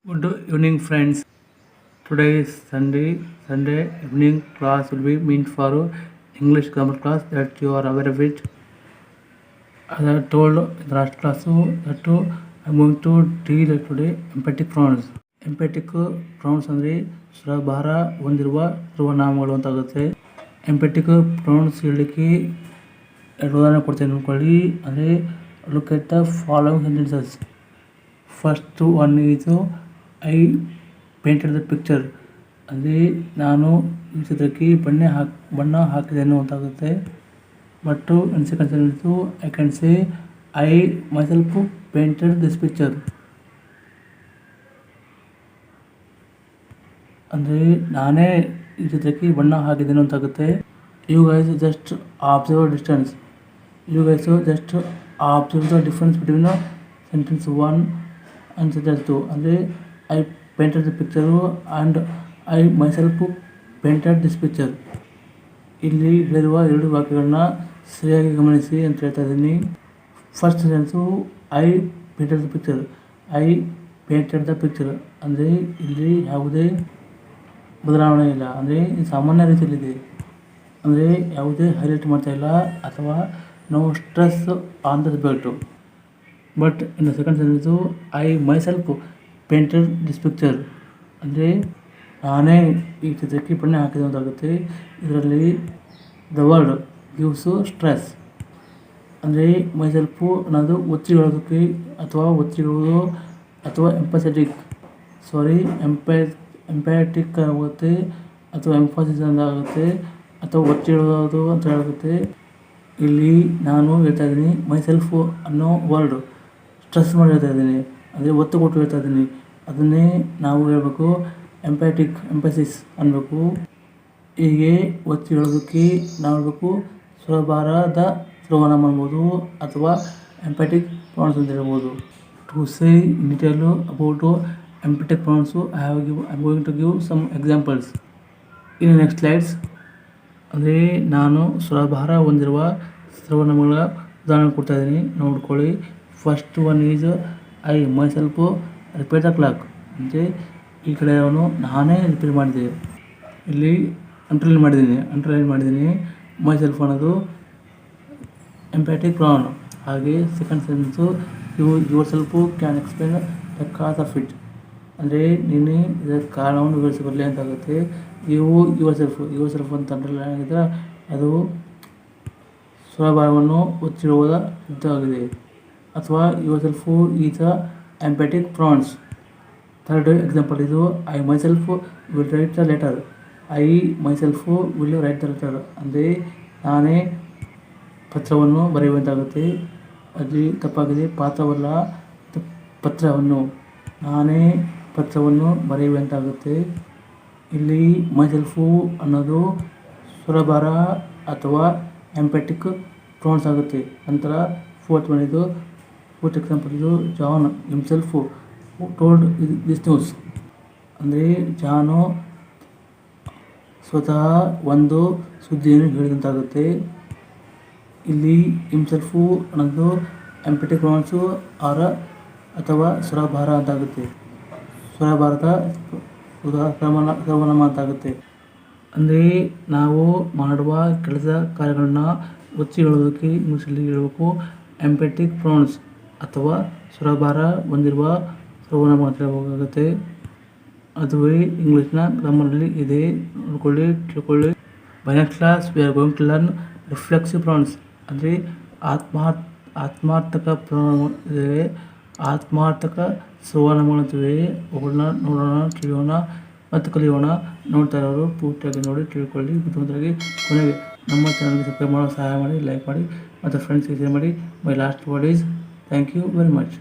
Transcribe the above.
Good evening, friends. Today is Sunday. Sunday evening class will be meant for English grammar class that you are aware of it. As I told in the last class that I'm going to deal today emphatic pronouns. Emphatic pronouns ಅಂದರೆ ಸ್ವರಭಾರ ಹೊಂದಿರುವ ಸರ್ವನಾಮಗಳು ಅಂತ ಆಗುತ್ತೆ. ಎಂಪೆಟಿಕ್ pronounce ಹೇಳಲಿಕ್ಕೆ ಎರಡು ಉದಾಹರಣೆ ಕೊಡ್ತೇನೆ ಅನ್ಕೊಳ್ಳಿ. ಅಂದರೆ look at the following sentences. First one is I painted the picture ಅಂದರೆ ನಾನು ಈ ಚಿತ್ರಕ್ಕೆ ಬಣ್ಣ ಹಾಕಿದ್ದೇನೆ ಅಂತಾಗುತ್ತೆ. But in second sentence I can say I myself painted this picture ಅಂದರೆ ನಾನೇ ಈ ಚಿತ್ರಕ್ಕೆ ಬಣ್ಣ ಹಾಕಿದ್ದೇನೆ ಅಂತಾಗುತ್ತೆ. You guys just observe distance. You guys just observe the difference between sentence 1 and sentence 2. ಅಂದರೆ I painted the picture and I myself painted this picture. ಇಲ್ಲಿ ಹೇಳಿರುವ ಎರಡು ವಾಕ್ಯಗಳನ್ನ ಸರಿಯಾಗಿ ಗಮನಿಸಿ ಅಂತ ಹೇಳ್ತಾ ಇದ್ದೀನಿ. First sentence I painted the picture. I painted the picture ಅಂದರೆ ಇಲ್ಲಿ ಯಾವುದೇ ಬದಲಾವಣೆ ಇಲ್ಲ. ಅಂದರೆ ಸಾಮಾನ್ಯ ರೀತಿಯಲ್ಲಿದೆ. ಅಂದರೆ ಯಾವುದೇ ಹೈಲೈಟ್ ಮಾಡ್ತಾ ಇಲ್ಲ ಅಥವಾ no stress on the subject. But in the second sentence I myself painted this picture ಅಂದರೆ ನಾನೇ ಈ ಚಿತ್ರಕ್ಕೆ ಬಣ್ಣ ಹಾಕಿದೆ ಅಂತಾಗುತ್ತೆ. ಇದರಲ್ಲಿ ದ ವರ್ಡ್ ಗಿವ್ಸು ಸ್ಟ್ರೆಸ್. ಅಂದರೆ ಮೈಸೆಲ್ಫು ಅನ್ನೋದು ಒತ್ತಿ ಹೇಳೋದಕ್ಕೆ ಅಥವಾ ಒತ್ತಿ ಹೇಳುವುದು ಅಥವಾ ಎಂಪ್ಯಾಟಿಕ್ ಆಗುತ್ತೆ ಅಥವಾ ಎಂಫಾಸಿಸ್ ಅಂತ ಆಗುತ್ತೆ ಅಥವಾ ಒತ್ತಿ ಹೇಳೋದು ಅಂತ ಹೇಳುತ್ತೆ. ಇಲ್ಲಿ ನಾನು ಹೇಳ್ತಾ ಇದ್ದೀನಿ ಮೈಸೆಲ್ಫ್ ಅನ್ನೋ ವರ್ಡ್ ಸ್ಟ್ರೆಸ್ ಮಾಡಿ ಹೇಳ್ತಾ ಇದ್ದೀನಿ, ಅಂದರೆ ಒತ್ತು ಕೊಟ್ಟು ಹೇಳ್ತಾ ಇದ್ದೀನಿ. ಅದನ್ನೇ ನಾವು ಹೇಳಬೇಕು ಎಂಫಸಿಸ್ ಅನ್ನಬೇಕು. ಹೀಗೆ ಒತ್ತಿ ಹೇಳೋದಕ್ಕೆ ನಾವು ಹೇಳಬೇಕು ಸ್ವರಭಾರದ ಸರ್ವನಾಮ ಅನ್ಬೋದು ಅಥವಾ ಎಂಫ್ಯಾಟಿಕ್ ಪ್ರೊನೌನ್ಸ್ ಅಂತ ಹೇಳ್ಬೋದು. To say in detail about emphatic pronouns I am going to give some examples in next slides. ಅಂದರೆ ನಾನು ಸ್ವರಭಾರ ಹೊಂದಿರುವ ಸರ್ವನಾಮಗಳ ಉದಾಹರಣೆ ಕೊಡ್ತಾ ಇದ್ದೀನಿ, ನೋಡ್ಕೊಳ್ಳಿ. First one is I myself repair the clock. ಅಂದರೆ ಈ ಕಡೆ ಅವನು ನಾನೇ ರಿಪೇರ್ ಮಾಡಿದೆ. ಇಲ್ಲಿ ಅಂಡರ್ಲೈನ್ ಮಾಡಿದ್ದೀನಿ. ಮೈಸೆಲ್ಫ್ ಅನ್ನೋದು ಎಂಪ್ಯಾಟಿಕ್ ಪ್ರೊನೌನ್. ಹಾಗೆ second sentence yourself can explain the cause of it. ಅಂದರೆ ನೀನು ಇದರ ಕಾರಣವನ್ನು ವಿವರಿಸಬರಲಿ ಅಂತಾಗುತ್ತೆ. ಯುವರ್ ಸೆಲ್ಫ್ ಅಂತ ಅಂಡರ್ಲೈನ್ ಆಗಿದ್ದರೆ ಅದು ಸ್ವರಭಾರವನ್ನು ಒತ್ತಿಡುವುದ ಶಬ್ದವಾಗಿದೆ. ಅಥವಾ yourself is a emphatic pronouns. Third example ಇದು I myself will write the letter. I myself will write the letter ಅಂದರೆ ನಾನೇ ಪತ್ರವನ್ನು ಬರೆಯುವಂತಾಗುತ್ತೆ. ಅಲ್ಲಿ ತಪ್ಪಾಗಿದೆ, ಪಾತ್ರವಲ್ಲ ಪತ್ರವನ್ನು. ನಾನೇ ಪತ್ರವನ್ನು ಬರೆಯುವಂತಾಗುತ್ತೆ. ಇಲ್ಲಿ ಮೈಸೆಲ್ಫು ಅನ್ನೋದು ಸ್ವರಭಾರ ಅಥವಾ ಎಂಪ್ಯಾಟಿಕ್ ಪ್ರೊನೌನ್ಸ್ ಆಗುತ್ತೆ. ನಂತರ ಫೋರ್ತ್ ಎಕ್ಸಾಂಪಲ್ ಇದು John himself told this news. ಅಂದರೆ ಜಾನು ಸ್ವತಃ ಒಂದು ಸುದ್ದಿಯನ್ನು ಹೇಳಿದಂತಾಗುತ್ತೆ. ಇಲ್ಲಿ ಹಿಮ್ಸೆಲ್ಫು ಅನ್ನೋದು ಎಂಪ್ಯಾಟಿಕ್ ಪ್ರೊನೌನ್ಸು ಅಥವಾ ಸ್ವರಭಾರ ಅಂತಾಗುತ್ತೆ. ಸ್ವರಭಾರದ ಸರ್ವನಾಮ ಅಂತಾಗುತ್ತೆ. ಅಂದರೆ ನಾವು ಮಾಡುವ ಕೆಲಸ ಕಾರ್ಯಗಳನ್ನ ಒತ್ತಿ ಹೇಳೋದಕ್ಕೆ ಇಂಗ್ಲೀಷಲ್ಲಿ ಹೇಳಬೇಕು ಎಂಪ್ಯಾಟಿಕ್ ಪ್ರೊನೌನ್ಸ್ ಅಥವಾ ಸ್ವರಭಾರ ಹೊಂದಿರುವ ಸರ್ವನಾಮ ಅಂತ ಹೇಳಬೇಕಾಗುತ್ತೆ. ಅದುವೇ ಇಂಗ್ಲೀಷ್ನ ಗ್ರಾಮರಲ್ಲಿ ಇದೆ, ನೋಡ್ಕೊಳ್ಳಿ, ತಿಳ್ಕೊಳ್ಳಿ. By next class we are going to learn reflexive pronouns. ಅಂದರೆ ಆತ್ಮಾರ್ಥಕ ಪ್ರೊನೌನ್ ಇದೆ, ಆತ್ಮಾರ್ಥಕ ಸರ್ವನಾಮಗಳಂತಿವೆ. ಅವುಗಳನ್ನ ನೋಡೋಣ, ತಿಳಿಯೋಣ ಮತ್ತು ಕಲಿಯೋಣ. ನೋಡ್ತಾ ಇರೋರು ಪೂರ್ತಿಯಾಗಿ ನೋಡಿ ತಿಳ್ಕೊಳ್ಳಿ. ಬುದ್ಧಿವಂತರಾಗಿ ಕೊನೆಗೆ ನಮ್ಮ ಚಾನಲ್ಗೆ ಸಬ್ಸ್ಕ್ರೈಬ್ ಮಾಡೋ ಸಹಾಯ ಮಾಡಿ, ಲೈಕ್ ಮಾಡಿ ಮತ್ತು ಫ್ರೆಂಡ್ಸ್ಗೆ ಶೇರ್ ಮಾಡಿ. My last word is thank you very much.